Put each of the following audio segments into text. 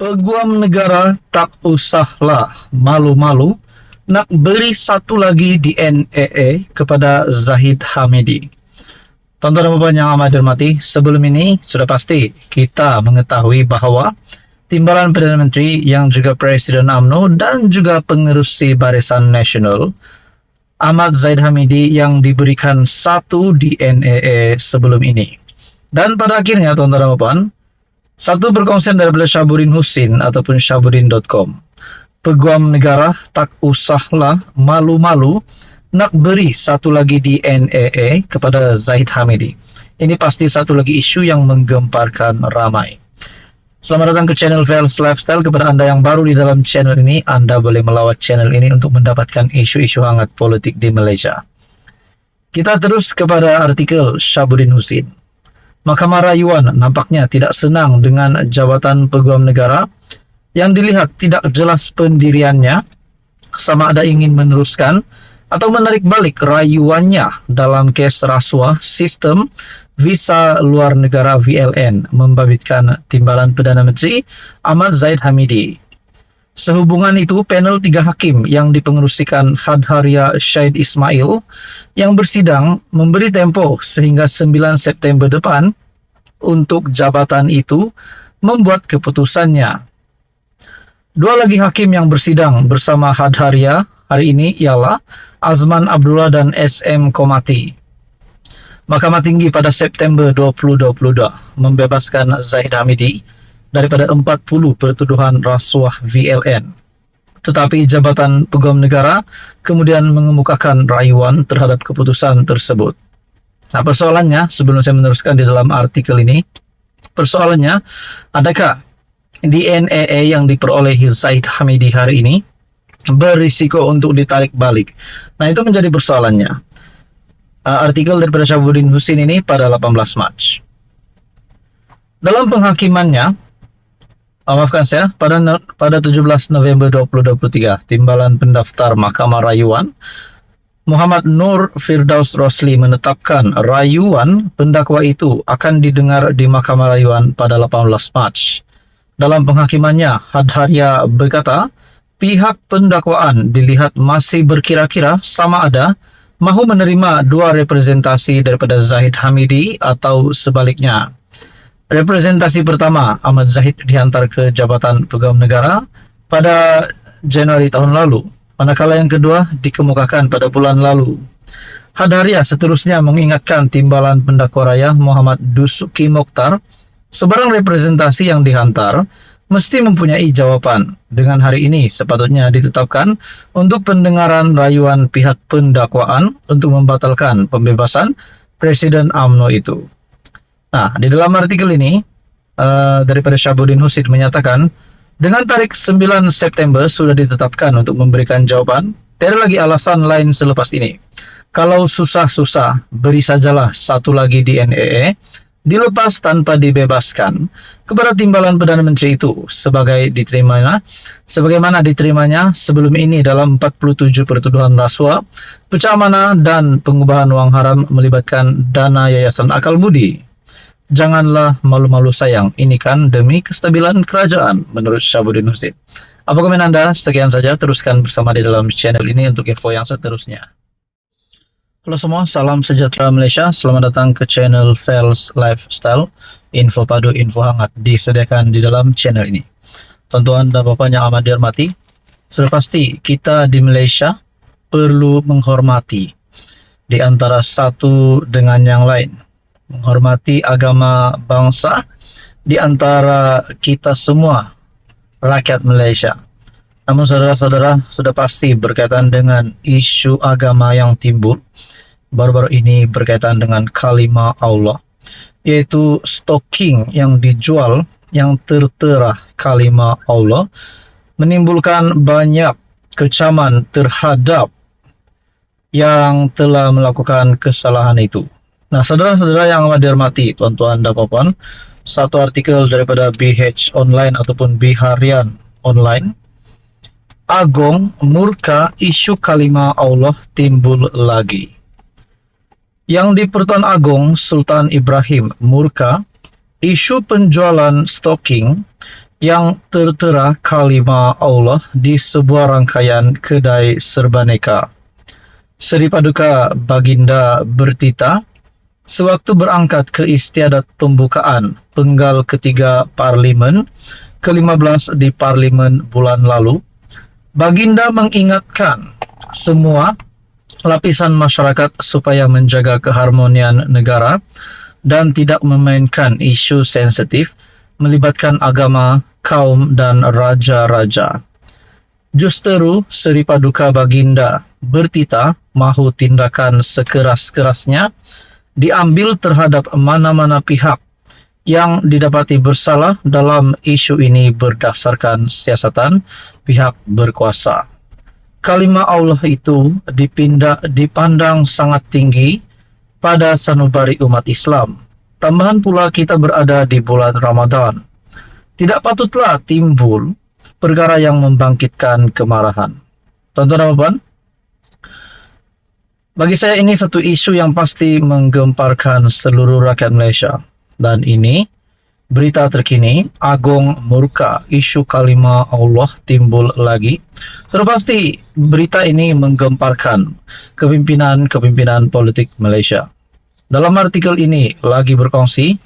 Peguam negara tak usahlah malu-malu nak beri satu lagi di NAA kepada Zahid Hamidi. Tuan-tuan dan puan yang amat dihormati, sebelum ini sudah pasti kita mengetahui bahawa Timbalan Perdana Menteri yang juga Presiden UMNO dan juga pengerusi Barisan Nasional Ahmad Zahid Hamidi yang diberikan satu di NAA sebelum ini. Dan pada akhirnya tuan-tuan dan puan, satu perkongsian daripada Syabuddin Husin ataupun syabuddin.com. Peguam negara tak usahlah malu-malu nak beri satu lagi di NAA kepada Zahid Hamidi. Ini pasti satu lagi isu yang menggemparkan ramai. Selamat datang ke channel Fels Lifestyle. Kepada anda yang baru di dalam channel ini, anda boleh melawat channel ini untuk mendapatkan isu-isu hangat politik di Malaysia. Kita terus kepada artikel Syabuddin Husin. Mahkamah Rayuan nampaknya tidak senang dengan jabatan peguam negara yang dilihat tidak jelas pendiriannya, sama ada ingin meneruskan atau menarik balik rayuannya dalam kes rasuah sistem visa luar negara VLN membabitkan Timbalan Perdana Menteri Ahmad Zahid Hamidi. Sehubungan itu, panel 3 hakim yang dipengerusikan Hadharia Syahid Ismail yang bersidang memberi tempoh sehingga 9 September depan untuk jabatan itu membuat keputusannya. Dua lagi hakim yang bersidang bersama Hadharia hari ini ialah Azman Abdullah dan SM Komati. Mahkamah Tinggi pada September 2022 membebaskan Zahid Hamidi daripada 40 pertuduhan rasuah VLN. Tetapi Jabatan Peguam Negara kemudian mengemukakan rayuan terhadap keputusan tersebut. Nah, persoalannya, sebelum saya meneruskan di dalam artikel ini, persoalannya, adakah NAA yang diperolehi Zahid Hamidi hari ini berisiko untuk ditarik balik? Nah, itu menjadi persoalannya. Artikel daripada Syabuddin Husin ini pada 18 Mac. Dalam penghakimannya, maafkan saya, pada 17 November 2023, Timbalan Pendaftar Mahkamah Rayuan Muhammad Nur Firdaus Rosli menetapkan rayuan pendakwa itu akan didengar di Mahkamah Rayuan pada 18 Mac. Dalam penghakimannya, Hadharia berkata, pihak pendakwaan dilihat masih berkira-kira sama ada mahu menerima dua representasi daripada Zahid Hamidi atau sebaliknya. Representasi pertama, Ahmad Zahid dihantar ke Jabatan Peguam Negara pada Januari tahun lalu, manakala yang kedua dikemukakan pada bulan lalu. Hadharia seterusnya mengingatkan Timbalan Pendakwa Raya Muhammad Dusuki Mokhtar, sebarang representasi yang dihantar mesti mempunyai jawapan. Dengan hari ini sepatutnya ditetapkan untuk pendengaran rayuan pihak pendakwaan untuk membatalkan pembebasan Presiden UMNO itu. Nah, di dalam artikel ini daripada Syabuddin Husin menyatakan, dengan tarik 9 September sudah ditetapkan untuk memberikan jawaban. Tiada lagi alasan lain selepas ini. Kalau susah-susah, beri sajalah satu lagi di NAA, dilepas tanpa dibebaskan kepada Timbalan Perdana Menteri itu sebagaimana diterimanya sebelum ini dalam 47 pertuduhan rasuah, pecah mana dan pengubahan wang haram melibatkan dana Yayasan Akal Budi. Janganlah malu-malu sayang, ini kan demi kestabilan kerajaan, menurut Syabuddin Husin. Apa komen anda? Sekian saja, teruskan bersama di dalam channel ini untuk info yang seterusnya. Halo semua, salam sejahtera Malaysia. Selamat datang ke channel Fels Lifestyle. Info padu, info hangat disediakan di dalam channel ini. Tuan-tuan dan puan yang amat dihormati, sudah pasti kita di Malaysia perlu menghormati di antara satu dengan yang lain. Menghormati agama bangsa di antara kita semua rakyat Malaysia. Namun saudara-saudara, sudah pasti berkaitan dengan isu agama yang timbul baru-baru ini berkaitan dengan kalimah Allah, yaitu stocking yang dijual yang tertera kalimah Allah menimbulkan banyak kecaman terhadap yang telah melakukan kesalahan itu. Nah, saudara-saudara yang amat dihormati, tuan-tuan dan puan, satu artikel daripada BH Online ataupun Biharian Online, Agong murka isu kalimah Allah timbul lagi. Yang di Pertuan Agong Sultan Ibrahim murka isu penjualan stocking yang tertera kalimat Allah di sebuah rangkaian kedai serbaneka. Seri Paduka Baginda bertita, sewaktu berangkat ke istiadat pembukaan penggal ketiga Parlimen ke-15 di Parlimen bulan lalu, Baginda mengingatkan semua lapisan masyarakat supaya menjaga keharmonian negara dan tidak memainkan isu sensitif melibatkan agama, kaum, dan raja-raja. Justeru Seri Paduka Baginda bertita mahu tindakan sekeras-kerasnya diambil terhadap mana-mana pihak yang didapati bersalah dalam isu ini berdasarkan siasatan pihak berkuasa. Kalimat Allah itu dipandang sangat tinggi pada sanubari umat Islam. Tambahan pula kita berada di bulan Ramadan. Tidak patutlah timbul perkara yang membangkitkan kemarahan. Tuan-tuan dan puan, bagi saya ini satu isu yang pasti menggemparkan seluruh rakyat Malaysia. Dan ini berita terkini, Agong murka, isu kalimat Allah timbul lagi. Sudah pasti berita ini menggemparkan kepimpinan politik Malaysia. Dalam artikel ini lagi berkongsi,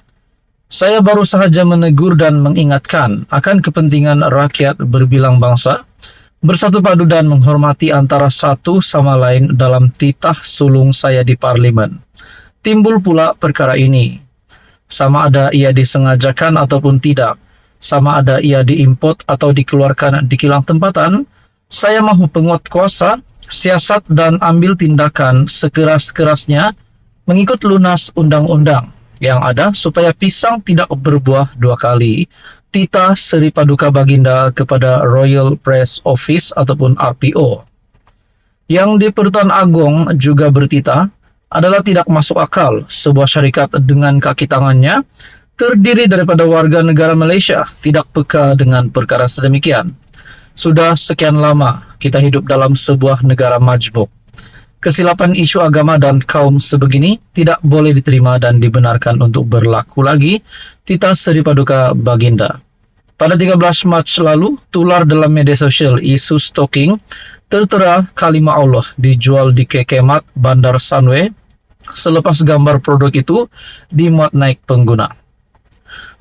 saya baru sahaja menegur dan mengingatkan akan kepentingan rakyat berbilang bangsa bersatu padu dan menghormati antara satu sama lain dalam titah sulung saya di Parlimen. Timbul pula perkara ini, sama ada ia disengajakan ataupun tidak, sama ada ia diimport atau dikeluarkan di kilang tempatan, saya mahu penguat kuasa, siasat dan ambil tindakan sekeras-kerasnya mengikut lunas undang-undang yang ada supaya pisang tidak berbuah dua kali. Titah Seri Paduka Baginda kepada Royal Press Office ataupun RPO. Yang di Pertuan Agong juga bertitah adalah tidak masuk akal sebuah syarikat dengan kaki tangannya terdiri daripada warga negara Malaysia tidak peka dengan perkara sedemikian. Sudah sekian lama kita hidup dalam sebuah negara majmuk. Kesilapan isu agama dan kaum sebegini tidak boleh diterima dan dibenarkan untuk berlaku lagi. Titah Seri Paduka Baginda. Pada 13 Mac lalu, tular dalam media sosial isu stalking tertera kalimat Allah dijual di Kekemat Bandar Sunway selepas gambar produk itu dimuat naik pengguna.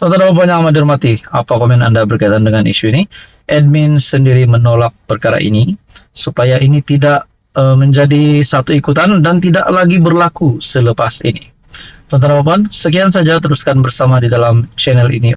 Tuan-tuan dan puan yang amat dihormati, apa komen Anda berkaitan dengan isu ini? Admin sendiri menolak perkara ini supaya ini tidak menjadi satu ikutan dan tidak lagi berlaku selepas ini. Tuan-tuan dan puan, sekian saja, teruskan bersama di dalam channel ini.